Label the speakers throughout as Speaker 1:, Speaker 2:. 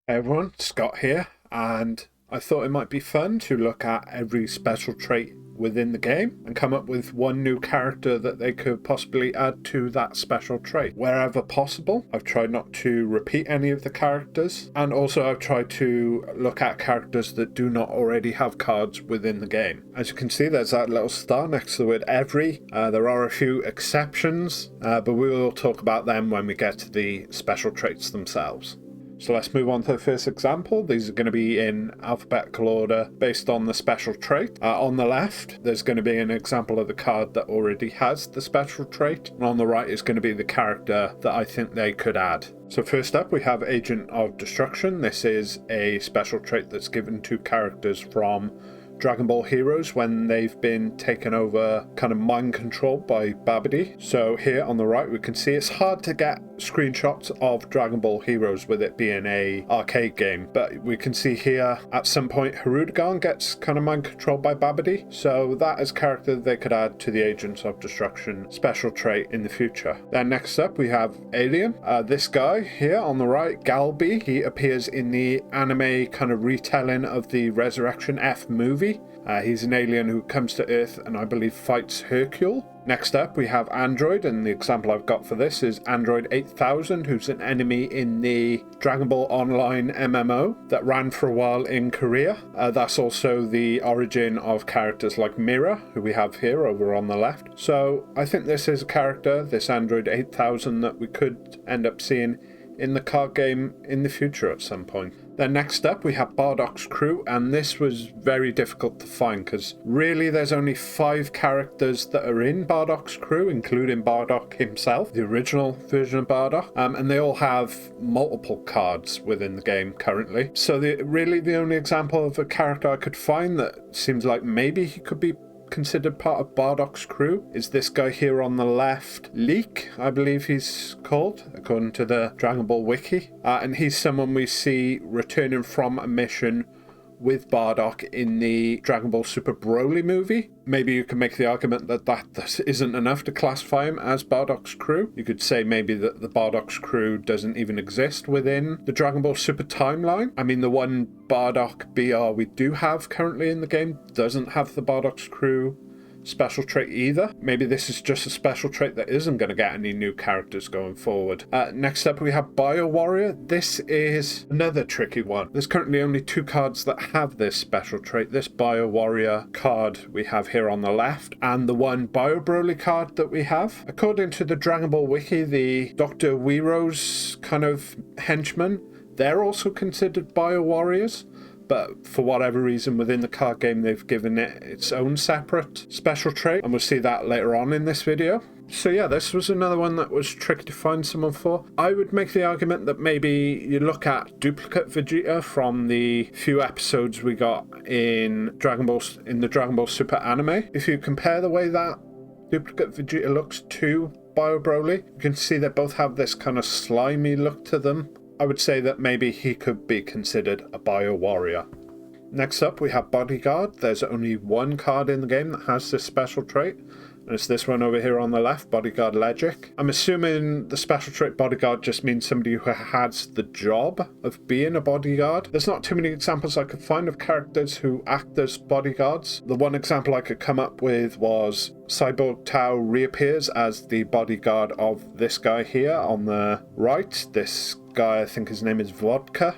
Speaker 1: Hey everyone, Scott here, and I thought it might be fun to look at every special trait within the game and come up with one new character that they could possibly add to that special trait. Wherever possible, I've tried not to repeat any of the characters, and also I've tried to look at characters that do not already have cards within the game. As you can see, there's that little star next to the word every. There are a few exceptions, but we will talk about them when we get to the special traits themselves. So let's move on to the first example. These are going to be in alphabetical order based on the special trait. On the left, there's going to be an example of the card that already has the special trait. And on the right is going to be the character that I think they could add. So first up, we have Agent of Destruction. This is a special trait that's given to characters from Dragon Ball Heroes when they've been taken over, kind of mind controlled by Babidi. So here on the right we can see it's hard to get screenshots of Dragon Ball Heroes with it being a arcade game, but we can see here at some point Hirudegarn gets kind of mind controlled by Babidi, so that is a character they could add to the Agents of Destruction special trait in the future. Then next up we have Alien. This guy here on the right, Galbi, he appears in the anime kind of retelling of the Resurrection F movie. He's an alien who comes to Earth and I believe fights Hercule. Next up we have Android, and the example I've got for this is Android 8000, who's an enemy in the Dragon Ball Online MMO that ran for a while in Korea. That's also the origin of characters like Mira, who we have here over on the left. So I think this is a character, this Android 8000, that we could end up seeing in the card game in the future at some point. Then next up we have Bardock's crew, and this was very difficult to find because really there's only 5 characters that are in Bardock's crew, including Bardock himself, the original version of Bardock, and they all have multiple cards within the game currently. So really the only example of a character I could find that seems like maybe he could be considered part of Bardock's crew is this guy here on the left, Leek, I believe he's called, according to the Dragon Ball wiki, and he's someone we see returning from a mission with Bardock in the Dragon Ball Super Broly movie. Maybe you can make the argument that that isn't enough to classify him as Bardock's crew. You could say maybe that the Bardock's crew doesn't even exist within the Dragon Ball Super timeline. I mean, the one Bardock BR we do have currently in the game doesn't have the Bardock's crew special trait either. Maybe this is just a special trait that isn't going to get any new characters going forward. Next up we have Bio Warrior. This is another tricky one. There's currently only 2 cards that have this special trait. This Bio Warrior card we have here on the left, and the one Bio Broly card that we have. According to the Dragon Ball wiki, the Dr. Weero's kind of henchmen, they're also considered Bio Warriors, but for whatever reason within the card game they've given it its own separate special trait, and we'll see that later on in this video. So yeah, this was another one that was tricky to find someone for. I would make the argument that maybe you look at Duplicate Vegeta from the few episodes we got in the Dragon Ball Super anime. If you compare the way that Duplicate Vegeta looks to Bio Broly, you can see they both have this kind of slimy look to them. I would say that maybe he could be considered a Bio Warrior. Next up we have Bodyguard. There's only 1 card in the game that has this special trait, and it's this one over here on the left, Bodyguard Legic. I'm assuming the special trait Bodyguard just means somebody who has the job of being a bodyguard. There's not too many examples I could find of characters who act as bodyguards. The one example I could come up with was Cyborg Tao reappears as the bodyguard of this guy here on the right. This guy, I think his name is Vodka.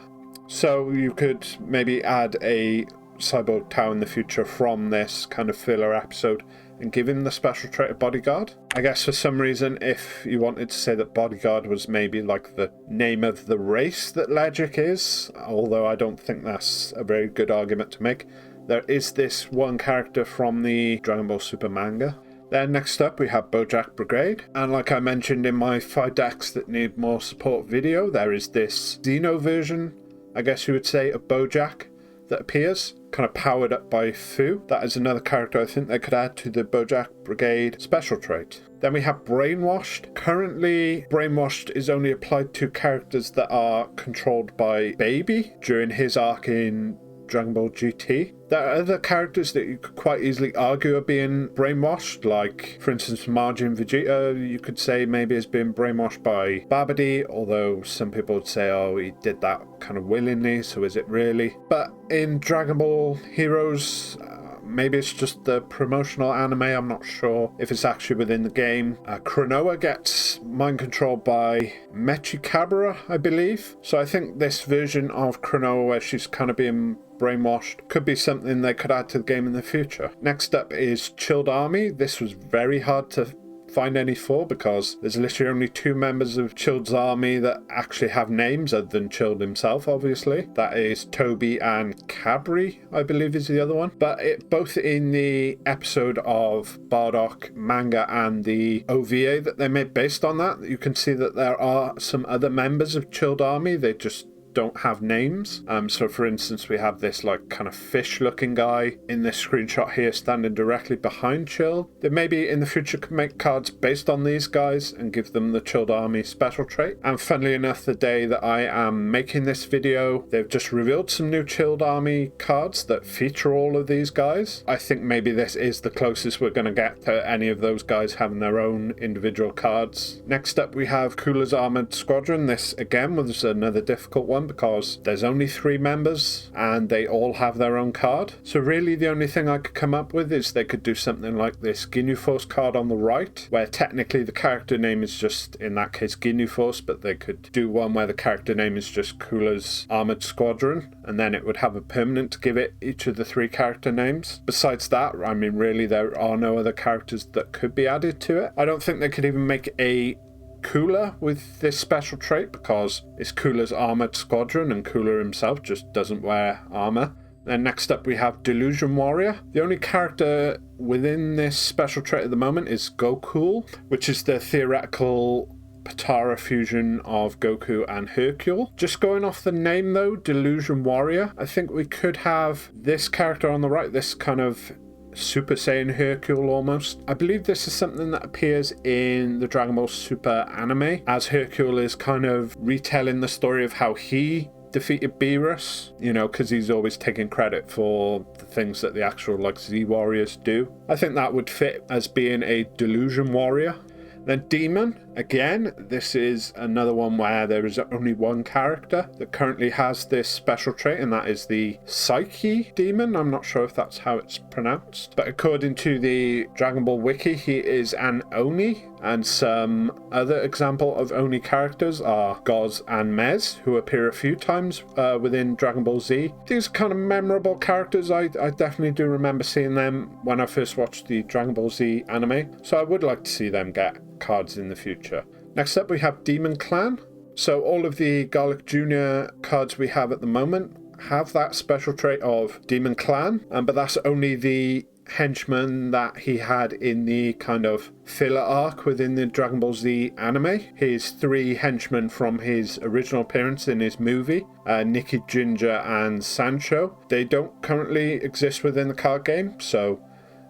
Speaker 1: So you could maybe add a Cyborg Tao in the future from this kind of filler episode and give him the special trait of Bodyguard. I guess for some reason, if you wanted to say that Bodyguard was maybe like the name of the race that Legic is, although I don't think that's a very good argument to make, there is this one character from the Dragon Ball Super manga. Then next up we have Bojack Brigade, and like I mentioned in my 5 decks that need more support video, there is this Xeno version, I guess you would say, of Bojack that appears, kind of powered up by Fu. That is another character I think they could add to the Bojack Brigade special trait. Then we have Brainwashed. Currently, Brainwashed is only applied to characters that are controlled by Baby during his arc in Dragon Ball GT. There are other characters that you could quite easily argue are being brainwashed, like, for instance, Majin Vegeta, you could say maybe has been brainwashed by Babidi, although some people would say, oh, he did that kind of willingly, so is it really? But in Dragon Ball Heroes, maybe it's just the promotional anime, I'm not sure if it's actually within the game. Klonoa gets mind controlled by Mechikabura, I believe. So I think this version of Klonoa where she's kind of being brainwashed could be something they could add to the game in the future. Next up is Chilled Army. This was very hard to find any for because there's literally only 2 members of Chilled's army that actually have names other than Chilled himself, obviously. That is Toby and Cabri, I believe is the other one. But both in the episode of Bardock manga and the OVA that they made based on that, you can see that there are some other members of Chilled army. They just don't have names. So for instance, we have this like kind of fish looking guy in this screenshot here standing directly behind Chilled. They maybe in the future could make cards based on these guys and give them the Chilled Army special trait. And funnily enough, the day that I am making this video, they've just revealed some new Chilled Army cards that feature all of these guys. I think maybe this is the closest we're going to get to any of those guys having their own individual cards. Next up we have Cooler's Armored Squadron. This again was another difficult one because there's only 3 members and they all have their own card. So really the only thing I could come up with is they could do something like this Ginyu Force card on the right, where technically the character name is just, in that case, Ginyu Force, but they could do one where the character name is just Cooler's Armored Squadron, and then it would have a permanent to give it each of the 3 character names. Besides that, I mean, really there are no other characters that could be added to it. I don't think they could even make a Cooler with this special trait because it's Cooler's Armored Squadron and Cooler himself just doesn't wear armor. Then next up we have Delusion Warrior. The only character within this special trait at the moment is Goku, which is the theoretical Potara fusion of Goku and Hercule. Just going off the name though, Delusion Warrior, I think we could have this character on the right, this kind of Super Saiyan Hercule almost. I believe this is something that appears in the Dragon Ball Super anime, as Hercule is kind of retelling the story of how he defeated Beerus, you know, because he's always taking credit for the things that the actual like Z Warriors do. I think that would fit as being a Delusion Warrior. Then Demon, again, this is another one where there is only one character that currently has this special trait, and that is the Psyche Demon. I'm not sure if that's how it's pronounced, but according to the Dragon Ball Wiki, he is an Oni, and some other example of Oni characters are Goz and Mez, who appear a few times within Dragon Ball Z. These are kind of memorable characters. I definitely do remember seeing them when I first watched the Dragon Ball Z anime, so I would like to see them get cards in the future. Next up we have Demon Clan. So all of the Garlic Jr. cards we have at the moment have that special trait of Demon Clan, but that's only the henchman that he had in the kind of filler arc within the Dragon Ball Z anime. His 3 henchmen from his original appearance in his movie, Nikki, Ginger and Sancho. They don't currently exist within the card game, so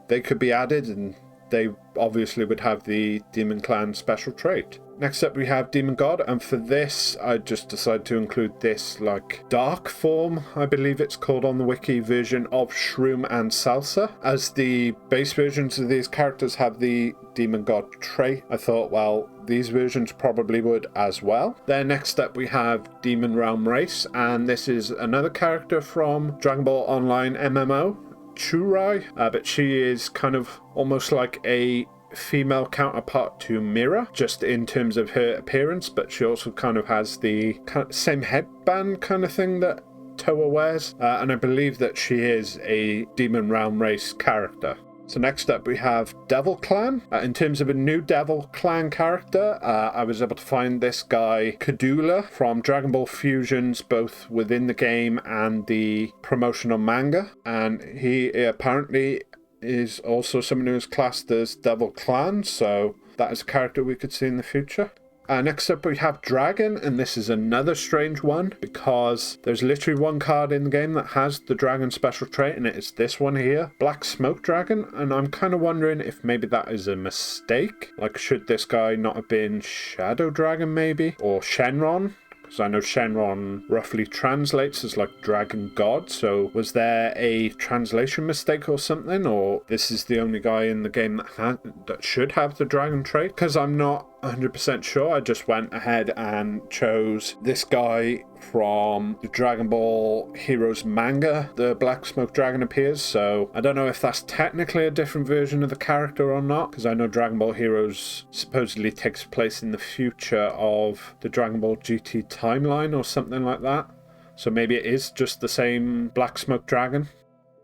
Speaker 1: they could be added and they obviously would have the Demon Clan special trait. Next up we have Demon God, and for this I just decided to include this like dark form, I believe it's called on the wiki, version of Shroom and Salsa. As the base versions of these characters have the Demon God trait, I thought, well, these versions probably would as well. Then next up we have Demon Realm Race, and this is another character from Dragon Ball Online MMO, Churai, but she is kind of almost like a female counterpart to Mira, just in terms of her appearance, but she also kind of has the same headband kind of thing that Toa wears, and I believe that she is a Demon Realm Race character. So next up we have Devil Clan. In terms of a new Devil Clan character, I was able to find this guy Kadula from Dragon Ball Fusions, both within the game and the promotional manga, and he apparently is also someone who is classed as Devil Clan, so that is a character we could see in the future. Next up we have Dragon, and this is another strange one because there's literally one card in the game that has the Dragon special trait, and it is this one here, Black Smoke Dragon, and I'm kind of wondering if maybe that is a mistake. Like, should this guy not have been Shadow Dragon maybe? Or Shenron? because I know Shenron roughly translates as like dragon god, so was there a translation mistake or something, or this is the only guy in the game that should have the dragon trait? Because I'm not 100% sure. I just went ahead and chose this guy from the Dragon Ball Heroes manga. The Black Smoke Dragon appears, so I don't know if that's technically a different version of the character or not, because I know Dragon Ball Heroes supposedly takes place in the future of the Dragon Ball GT timeline or something like that. So maybe it is just the same Black Smoke Dragon.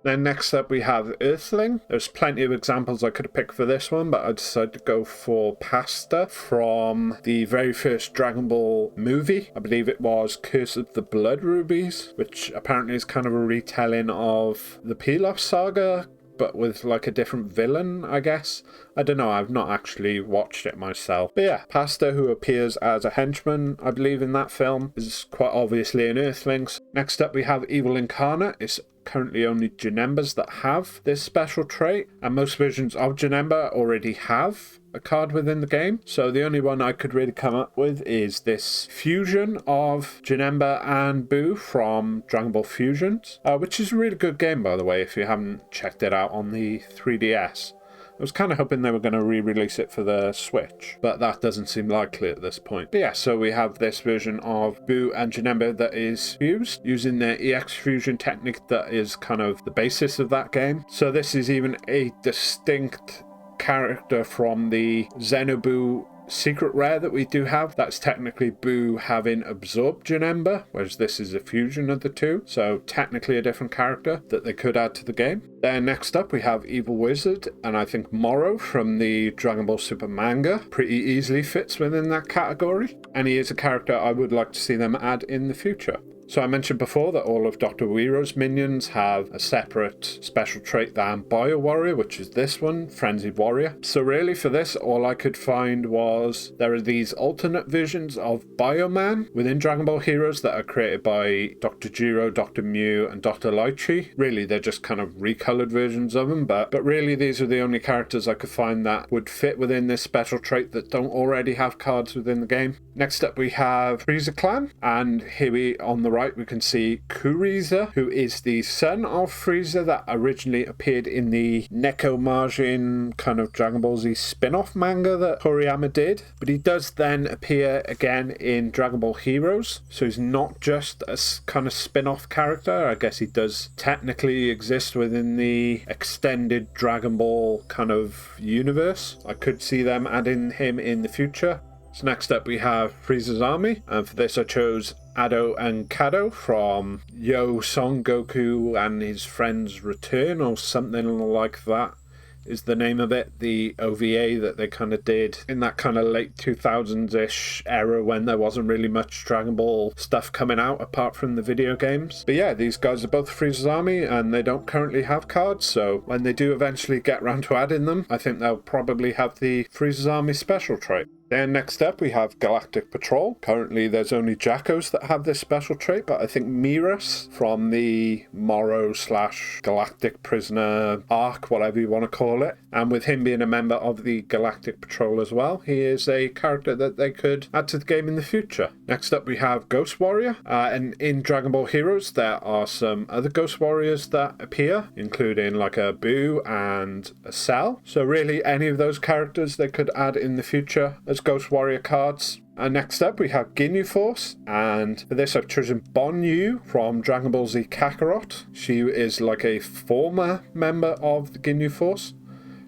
Speaker 1: Then next up we have Earthling. There's plenty of examples I could have picked for this one, but I decided to go for Pasta from the very first Dragon Ball movie. I believe it was Curse of the Blood Rubies, which apparently is kind of a retelling of the Pilaf saga, but with like a different villain, I guess. I don't know, I've not actually watched it myself. But yeah, Pasta, who appears as a henchman, I believe, in that film, is quite obviously an Earthling. Next up we have Evil Incarnate. It's currently only Janembas that have this special trait, and most versions of Janemba already have a card within the game. So the only one I could really come up with is this fusion of Janemba and Boo from Dragon Ball Fusions, which is a really good game, by the way, if you haven't checked it out on the 3DS. I was kind of hoping they were going to re-release it for the Switch, but that doesn't seem likely at this point. But yeah, so we have this version of Boo and Janemba that is fused using the EX fusion technique that is kind of the basis of that game. So this is even a distinct character from the Xenobu secret rare that we do have. That's technically Boo having absorbed Janemba, whereas this is a fusion of the two, so technically a different character that they could add to the game. Then next up we have Evil Wizard, and I think Moro from the Dragon Ball Super manga pretty easily fits within that category, and he is a character I would like to see them add in the future. So I mentioned before that all of Dr. Wiro's minions have a separate special trait than Bio Warrior, which is this one, Frenzied Warrior. So really for this, all I could find was there are these alternate versions of Bioman within Dragon Ball Heroes that are created by Dr. Gero, Dr. Mew, and Dr. Lychee. Really, they're just kind of recolored versions of them, but really these are the only characters I could find that would fit within this special trait that don't already have cards within the game. Next up we have Frieza Clan, and here we on the right we can see Kuriza, who is the son of Frieza that originally appeared in the Neko Majin kind of Dragon Ball Z spin-off manga that Toriyama did, but he does then appear again in Dragon Ball Heroes, so he's not just a kind of spin-off character. I guess he does technically exist within the extended Dragon Ball kind of universe. I could see them adding him in the future. So next up we have Frieza's Army, and for this I chose Ado and Kado from Yo Son Goku and His Friends Return, or something like that is the name of it, the OVA that they kind of did in that kind of late 2000s-ish era when there wasn't really much Dragon Ball stuff coming out apart from the video games. But yeah, these guys are both Frieza's Army and they don't currently have cards, so when they do eventually get around to adding them, I think they'll probably have the Frieza's Army special trait. Then next up we have Galactic Patrol. Currently there's only Jackos that have this special trait, but I think Miras from the Moro / Galactic Prisoner arc, whatever you want to call it, and with him being a member of the Galactic Patrol as well, he is a character that they could add to the game in the future. Next up we have Ghost Warrior, and in Dragon Ball Heroes there are some other Ghost Warriors that appear, including like a Boo and a Cell. So really any of those characters they could add in the future as Ghost Warrior cards. And next up we have Ginyu Force, and for this I've chosen Bon Yu from Dragon Ball Z Kakarot. She is like a former member of the Ginyu Force.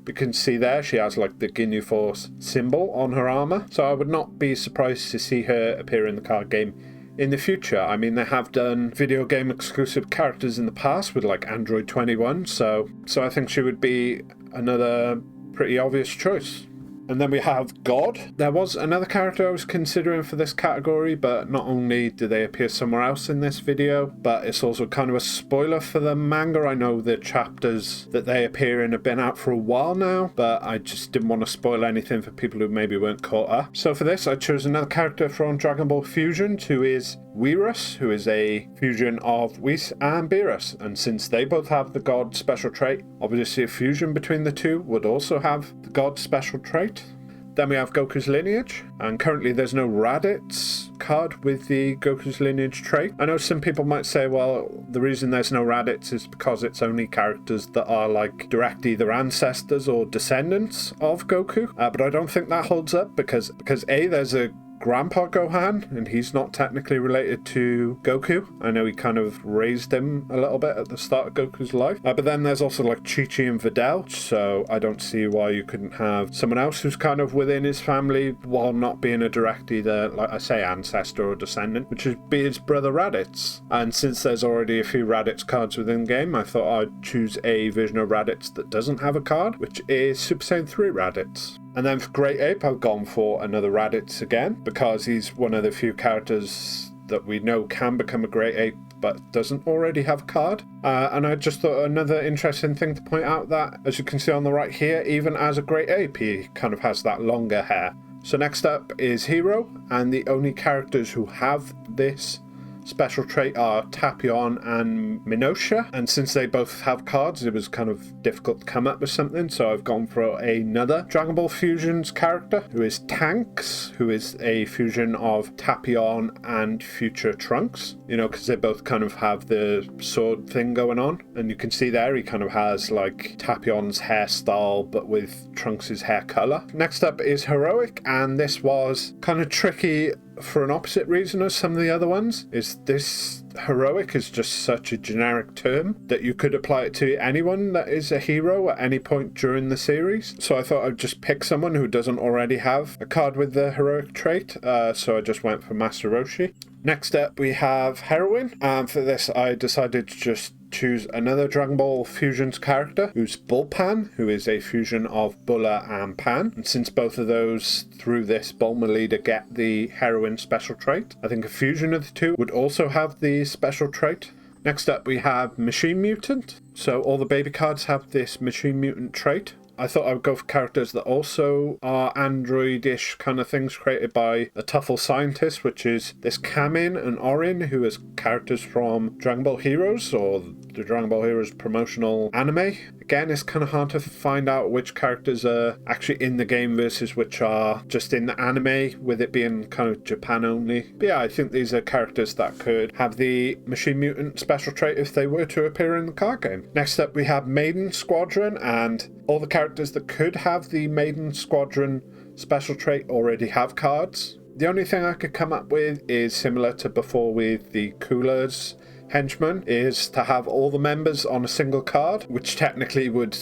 Speaker 1: You can see there she has like the Ginyu Force symbol on her armor, so I would not be surprised to see her appear in the card game in the future. I mean, they have done video game exclusive characters in the past with like Android 21, so I think she would be another pretty obvious choice. And then we have God. There was another character I was considering for this category, but not only do they appear somewhere else in this video, but it's also kind of a spoiler for the manga. I know the chapters that they appear in have been out for a while now, but I just didn't want to spoil anything for people who maybe weren't caught up. So for this, I chose another character from Dragon Ball Fusion, who is Whirus, who is a fusion of Whis and Beerus. And since they both have the God special trait, obviously a fusion between the two would also have the God special trait. Then we have Goku's lineage, and currently there's no Raditz card with the Goku's lineage trait. I know some people might say, well, the reason there's no Raditz is because it's only characters that are like direct either ancestors or descendants of Goku, but I don't think that holds up because A, there's a Grandpa Gohan, and he's not technically related to Goku. I know he kind of raised him a little bit at the start of Goku's life. But then there's also like Chi-Chi and Videl, so I don't see why you couldn't have someone else who's kind of within his family while not being a direct either, like I say, ancestor or descendant, which would be his brother Raditz. And since there's already a few Raditz cards within the game, I thought I'd choose a version of Raditz that doesn't have a card, which is Super Saiyan 3 Raditz. And then for Great Ape, I've gone for another Raditz again, because he's one of the few characters that we know can become a Great Ape, but doesn't already have a card. And I just thought another interesting thing to point out that, as you can see on the right here, even as a Great Ape, he kind of has that longer hair. So next up is Hero, and the only characters who have this special trait are Tapion and Minosha, and since they both have cards, it was kind of difficult to come up with something, so I've gone for another Dragon Ball Fusions character, who is Tanks, who is a fusion of Tapion and future Trunks, you know, because they both kind of have the sword thing going on, and you can see there he kind of has like Tapion's hairstyle but with Trunks' hair color. Next up is Heroic, and this was kind of tricky for an opposite reason as some of the other ones. Is this heroic is just such a generic term that you could apply it to anyone that is a hero at any point during the series. So I thought I'd just pick someone who doesn't already have a card with the heroic trait. So I just went for Master Roshi. Next up we have Heroine, and for this I decided to just choose another Dragon Ball Fusions character, who's Bullpan, who is a fusion of Bulla and Pan. And since both of those through this Bulma leader get the Heroine special trait, I think a fusion of the two would also have the special trait. Next up we have Machine Mutant. So all the baby cards have this Machine Mutant trait. I thought I would go for characters that also are android-ish kind of things created by a Tuffle scientist, which is this Kamin and Orin, who is characters from Dragon Ball Heroes, or the Dragon Ball Heroes promotional anime. Again, it's kind of hard to find out which characters are actually in the game versus which are just in the anime, with it being kind of Japan only. But yeah, I think these are characters that could have the Machine Mutant special trait if they were to appear in the card game. Next up we have Maiden Squadron, and all the characters that could have the Maiden Squadron special trait already have cards. The only thing I could come up with is similar to before with the Coolers Henchman, is to have all the members on a single card, which technically would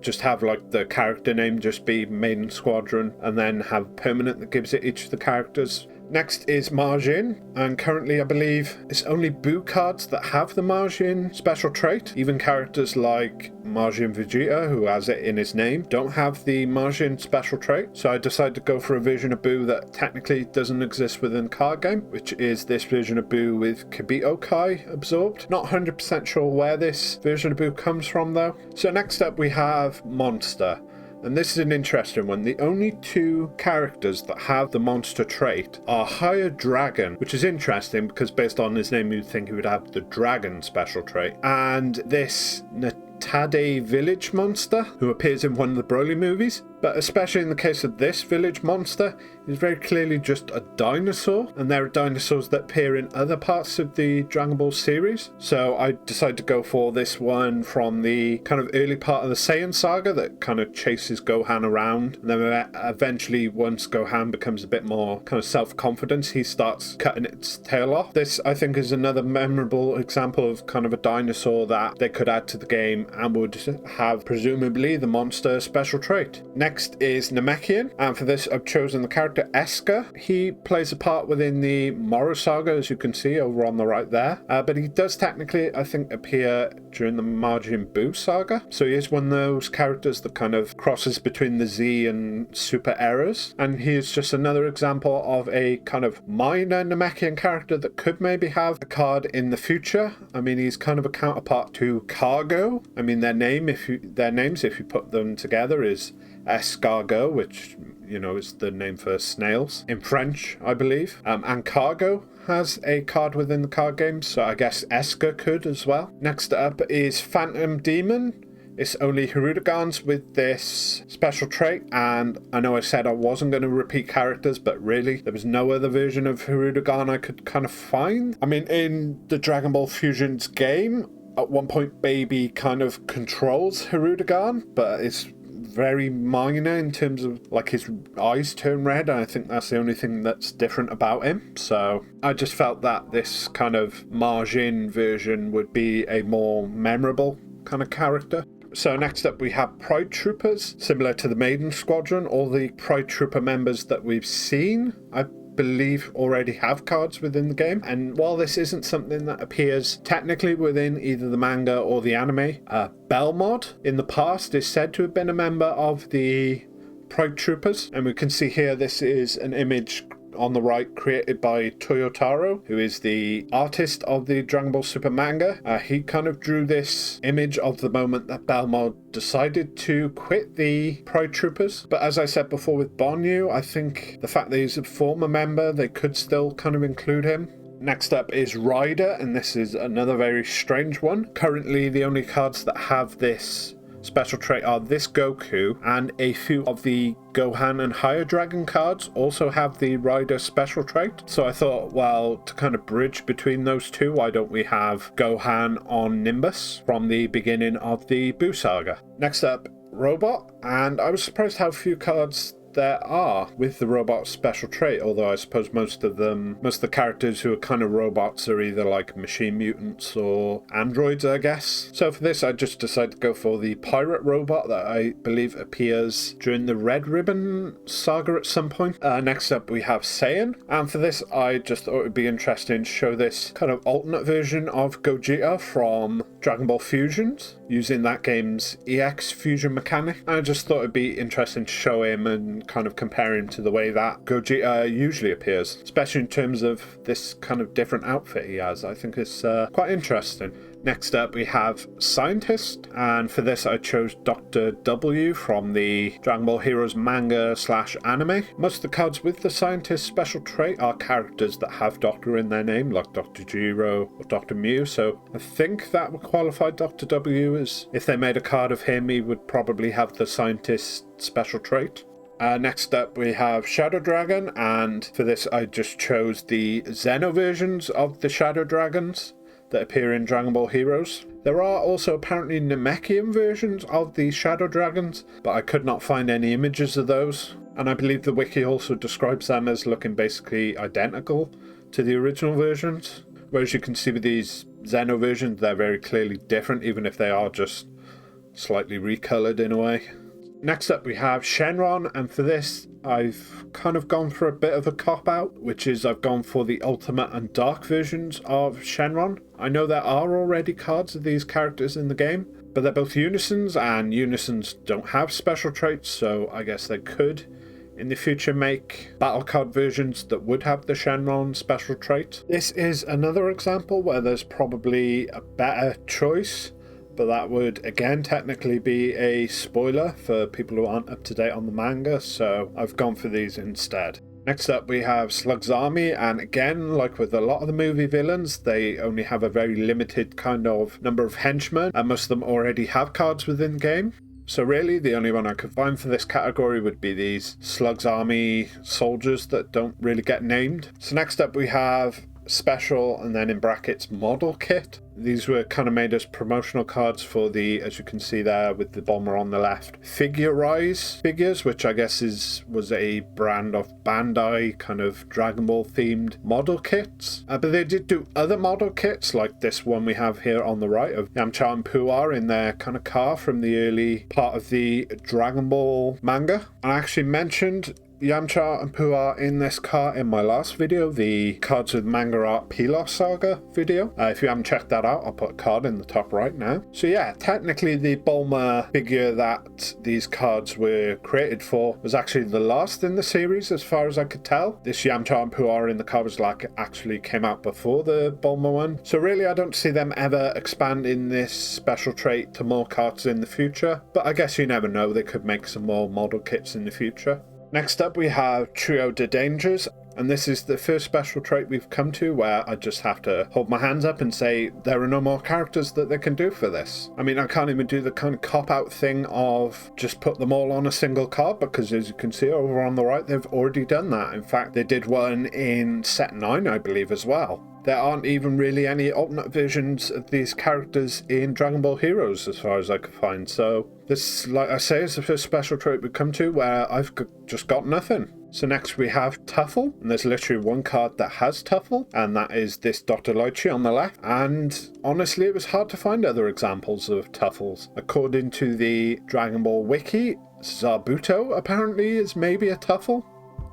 Speaker 1: just have like the character name just be Maiden Squadron, and then have permanent that gives it each of the characters. Next is Margin, and currently I believe it's only Buu cards that have the Margin special trait. Even characters like Margin Vegeta, who has it in his name, don't have the Margin special trait. So I decided to go for a version of Buu that technically doesn't exist within the card game, which is this version of Buu with Kibito Kai absorbed. Not 100% sure where this version of Buu comes from though. So next up we have Monster. And this is an interesting one. The only two characters that have the monster trait are Hired Dragon, which is interesting because based on his name you'd think he would have the dragon special trait, and this Natade Village Monster, who appears in one of the Broly movies. But especially in the case of this village monster, he's very clearly just a dinosaur, and there are dinosaurs that appear in other parts of the Dragon Ball series. So I decided to go for this one from the kind of early part of the Saiyan saga that kind of chases Gohan around. And then eventually, once Gohan becomes a bit more kind of self-confident, he starts cutting its tail off. This, I think, is another memorable example of kind of a dinosaur that they could add to the game and would have presumably the monster special trait. Next is Namekian, and for this I've chosen the character Eska. He plays a part within the Moro saga, as you can see over on the right there, but he does technically, I think, appear during the Majin Buu saga. So he is one of those characters that kind of crosses between the Z and Super eras, and he is just another example of a kind of minor Namekian character that could maybe have a card in the future. I mean, he's kind of a counterpart to Cargo. I mean, their names, if you put them together, is escargot, which, you know, is the name for snails in French, I believe. And Cargo has a card within the card game, so I guess Eska could as well. Next up is Phantom Demon. It's only Hirudagans with this special trait, and I know I said I wasn't going to repeat characters, but really, there was no other version of Hirudagan I could kind of find. I mean, in the Dragon Ball Fusions game, at one point Baby kind of controls Hirudagan, but it's very minor in terms of like his eyes turn red, and I think that's the only thing that's different about him. So I just felt that this kind of Majin version would be a more memorable kind of character. So next up we have Pride Troopers, similar to the Maiden Squadron. All the Pride Trooper members that we've seen, I believe, already have cards within the game, and while this isn't something that appears technically within either the manga or the anime, Belmod in the past is said to have been a member of the Pride Troopers, and we can see here this is an image on the right created by Toyotaro, who is the artist of the Dragon Ball Super manga. He kind of drew this image of the moment that Belmod decided to quit the Pride Troopers. But as I said before with Bonyu, I think the fact that he's a former member, they could still kind of include him. Next up is Ryder, and this is another very strange one. Currently, the only cards that have this special trait are this Goku, and a few of the Gohan and Higher Dragon cards also have the Rider special trait. So I thought, well, to kind of bridge between those two, why don't we have Gohan on Nimbus from the beginning of the Buu Saga? Next up, Robot, and I was surprised how few cards there are with the robot special trait, although I suppose most of the characters who are kind of robots are either like machine mutants or androids, I guess. So for this I just decided to go for the pirate robot that I believe appears during the Red Ribbon saga at some point. Next up we have Saiyan, and for this I just thought it would be interesting to show this kind of alternate version of Gogeta from Dragon Ball Fusions using that game's EX fusion mechanic. I just thought it'd be interesting to show him and kind of compare him to the way that Gogeta usually appears, especially in terms of this kind of different outfit he has. I think it's quite interesting. Next up we have Scientist, and for this I chose Dr. W from the Dragon Ball Heroes manga / anime. Most of the cards with the Scientist special trait are characters that have Doctor in their name, like Dr. Gero or Dr. Mew, so I think that would qualify Dr. W as, if they made a card of him, he would probably have the Scientist special trait. Next up we have Shadow Dragon, and for this I just chose the Xeno versions of the Shadow Dragons that appear in Dragon Ball Heroes. There are also apparently Namekian versions of the Shadow Dragons, but I could not find any images of those, and I believe the wiki also describes them as looking basically identical to the original versions, whereas you can see with these Xeno versions they're very clearly different, even if they are just slightly recolored in a way. Next up we have Shenron, and for this I've kind of gone for a bit of a cop-out, which is I've gone for the Ultimate and Dark versions of Shenron. I know there are already cards of these characters in the game, but they're both Unisons, and Unisons don't have special traits, so I guess they could in the future make battle card versions that would have the Shenron special trait. This is another example where there's probably a better choice, but that would again technically be a spoiler for people who aren't up to date on the manga, so I've gone for these instead. Next up we have Slug's Army, and again, like with a lot of the movie villains, they only have a very limited kind of number of henchmen, and most of them already have cards within the game. So really the only one I could find for this category would be these Slug's Army soldiers that don't really get named. So next up we have Special, and then in brackets Model Kit. These were kind of made as promotional cards for the, as you can see there with the bomber on the left, Figure-Rise figures, which I guess was a brand of Bandai kind of Dragon Ball themed model kits. But they did do other model kits, like this one we have here on the right of Yamcha and Puar in their kind of car from the early part of the Dragon Ball manga. I actually mentioned Yamcha and Puar in this car in my last video, the Cards with Manga Art Pilos Saga video. If you haven't checked that out, I'll put a card in the top right now. So yeah, technically the Bulma figure that these cards were created for was actually the last in the series as far as I could tell. This Yamcha and Puar in the car was like actually came out before the Bulma one. So really I don't see them ever expanding this special trait to more cards in the future, but I guess you never know, they could make some more model kits in the future. Next up we have Trio de Dangers, And this is the first special trait we've come to where I just have to hold my hands up and say there are no more characters that they can do for this. I mean, I can't even do the kind of cop-out thing of just put them all on a single card, because as you can see over on the right, they've already done that. In fact, they did one in set 9, I believe, as well. There aren't even really any alternate versions of these characters in Dragon Ball Heroes as far as I could find. So this, like I say, is the first special trait we come to where I've just got nothing. So next we have Tuffle, and there's literally one card that has Tuffle, and that is this Dr. Lychee on the left. And honestly, it was hard to find other examples of Tuffles. According to the Dragon Ball Wiki, Zabuto apparently is maybe a Tuffle.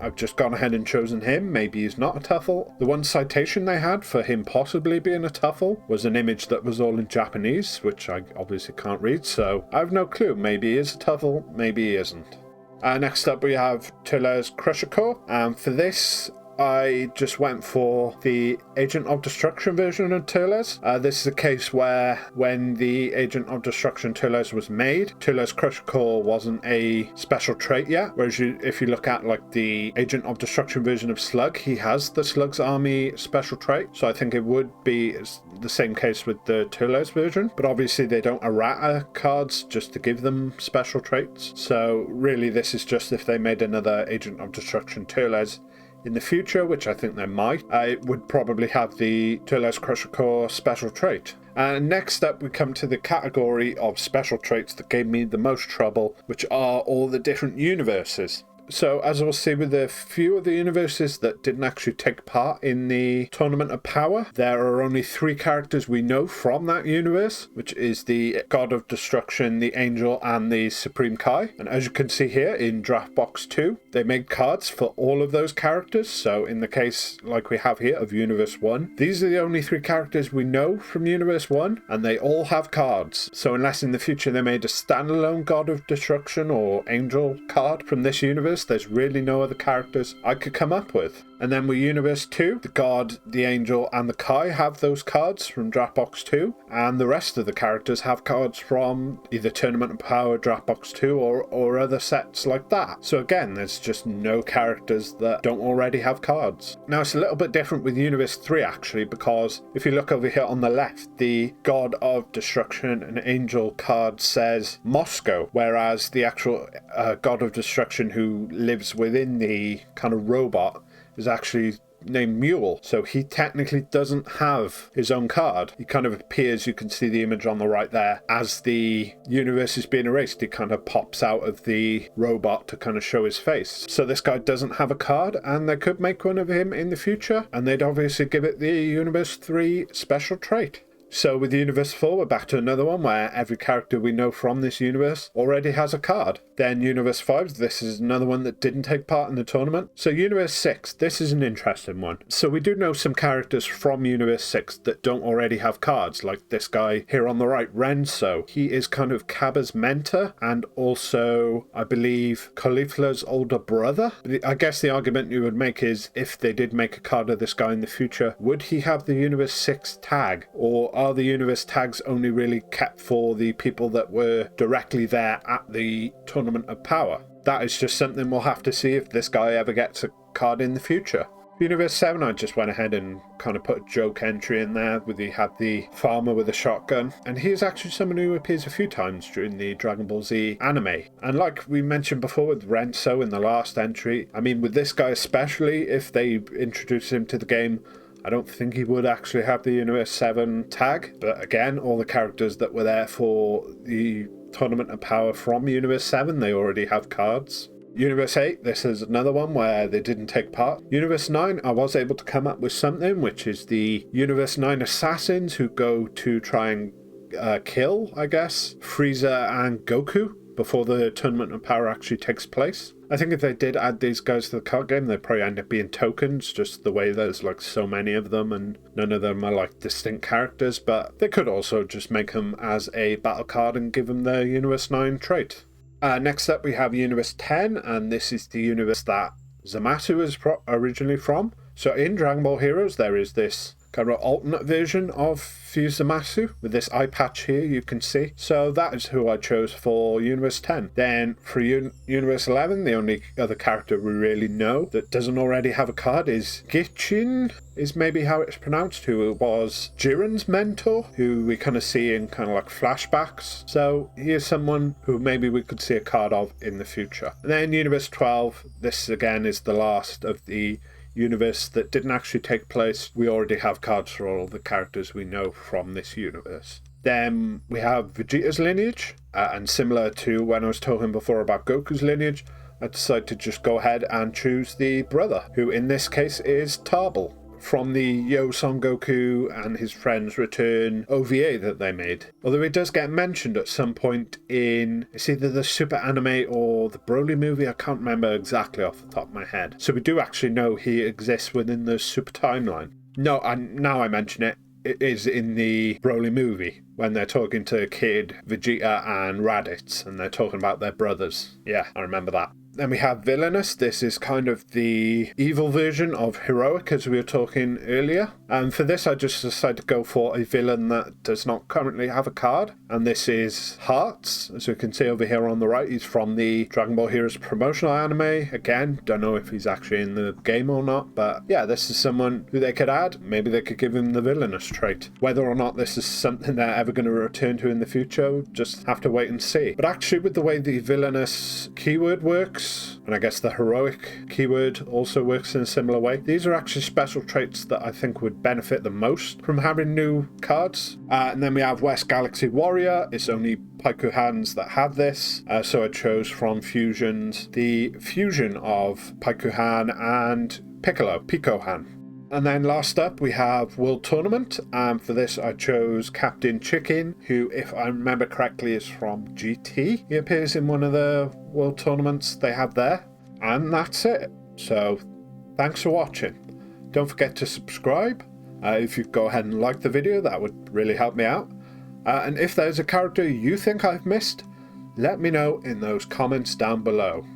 Speaker 1: I've just gone ahead and chosen him. Maybe he's not a Tuffle. The one citation they had for him possibly being a Tuffle was an image that was all in Japanese, which I obviously can't read, so I have no clue. Maybe he is a Tuffle, maybe he isn't. Next up we have Turles Crusher, and for this I just went for the Agent of Destruction version of Turles. This is a case where when the Agent of Destruction Turles was made, Turles Crusher wasn't a special trait yet, whereas if you look at like the Agent of Destruction version of Slug, he has the Slug's Army special trait, so I think it would be the same case with the Turles version, but obviously they don't errata cards just to give them special traits, so really this is just if they made another Agent of Destruction Turles in the future, which I think they might, it would probably have the Turles Crusher special trait. And next up we come to the category of special traits that gave me the most trouble, which are all the different universes. So as we'll see with a few of the universes that didn't actually take part in the Tournament of Power, there are only 3 characters we know from that universe, which is the God of Destruction, the Angel, and the Supreme Kai. And as you can see here in Draft Box 2, they made cards for all of those characters. So in the case like we have here of Universe 1, these are the only 3 characters we know from Universe 1, and they all have cards. So unless in the future they made a standalone God of Destruction or Angel card from this universe, there's really no other characters I could come up with. And then with Universe 2, the God, the Angel, and the Kai have those cards from Draft Box 2, and the rest of the characters have cards from either Tournament of Power, Draft Box 2, or other sets like that. So again, there's just no characters that don't already have cards. Now it's a little bit different with Universe 3 actually, because if you look over here on the left, the God of Destruction and Angel card says Moscow, whereas the actual God of Destruction who lives within the kind of robot is actually named Mule, so he technically doesn't have his own card. He kind of appears, you can see the image on the right there, as the universe is being erased. He kind of pops out of the robot to kind of show his face. So this guy doesn't have a card, and they could make one of him in the future, and they'd obviously give it the Universe 3 special trait. So with Universe 4, we're back to another one where every character we know from this universe already has a card. Then Universe 5, this is another one that didn't take part in the tournament. So Universe 6, this is an interesting one. So we do know some characters from Universe 6 that don't already have cards, like this guy here on the right, Renso. He is kind of Cabba's mentor, and also, I believe, Caulifla's older brother. I guess the argument you would make is, if they did make a card of this guy in the future, would he have the Universe 6 tag? Or are the universe tags only really kept for the people that were directly there at the Tournament of Power? That is just something we'll have to see if this guy ever gets a card in the future. Universe 7, I just went ahead and kind of put a joke entry in there where he had the farmer with a shotgun, and he is actually someone who appears a few times during the Dragon Ball Z anime. And like we mentioned before with Renso in the last entry, I mean with this guy especially, if they introduce him to the game, I don't think he would actually have the Universe 7 tag, but again, all the characters that were there for the Tournament of Power from Universe 7, they already have cards. Universe 8, this is another one where they didn't take part. Universe 9, I was able to come up with something, which is the Universe 9 assassins who go to try and kill, I guess, Frieza and Goku before the Tournament of Power actually takes place. I think if they did add these guys to the card game, they'd probably end up being tokens, just the way there's like so many of them and none of them are like distinct characters, but they could also just make them as a battle card and give them the Universe 9 trait. Next up we have Universe 10, and this is the universe that Zamasu is originally from. So in Dragon Ball Heroes there is this kind of alternate version of Fusamasu with this eye patch here you can see. So that is who I chose for Universe 10. Then for Universe 11, the only other character we really know that doesn't already have a card is Gichin, is maybe how it's pronounced, who was Jiren's mentor, who we kind of see in kind of like flashbacks. So he is someone who maybe we could see a card of in the future. And then Universe 12, this again is the last of the universe that didn't actually take place. We already have cards for all the characters we know from this universe. Then we have Vegeta's lineage, and similar to when I was talking before about Goku's lineage, I decided to just go ahead and choose the brother, who in this case is Tarbell, from the Yo Son Goku and his friends return OVA that they made. Although it does get mentioned at some point in, it's either the Super Anime or the Broly movie, I can't remember exactly off the top of my head. So we do actually know he exists within the Super timeline. No, now I mention it, it is in the Broly movie when they're talking to Kid, Vegeta and Raditz, and they're talking about their brothers. Yeah, I remember that. Then we have Villainous. This is kind of the evil version of Heroic, as we were talking earlier. And for this, I just decided to go for a villain that does not currently have a card. And this is Hearts. As we can see over here on the right, he's from the Dragon Ball Heroes promotional anime. Again, don't know if he's actually in the game or not. But yeah, this is someone who they could add. Maybe they could give him the Villainous trait. Whether or not this is something they're ever going to return to in the future, we'll just have to wait and see. But actually, with the way the Villainous keyword works, and I guess the Heroic keyword also works in a similar way, these are actually special traits that I think would benefit the most from having new cards. And then we have West Galaxy Warrior. It's only Paikuhans that have this, so I chose from fusions the fusion of Paikuhan and Piccolo, Picohan. And then last up we have World Tournament, and for this I chose Captain Chicken, who, if I remember correctly, is from GT. He appears in one of the World Tournaments they have there. And that's it. So thanks for watching. Don't forget to subscribe. If you go ahead and like the video, that would really help me out. And if there's a character you think I've missed, let me know in those comments down below.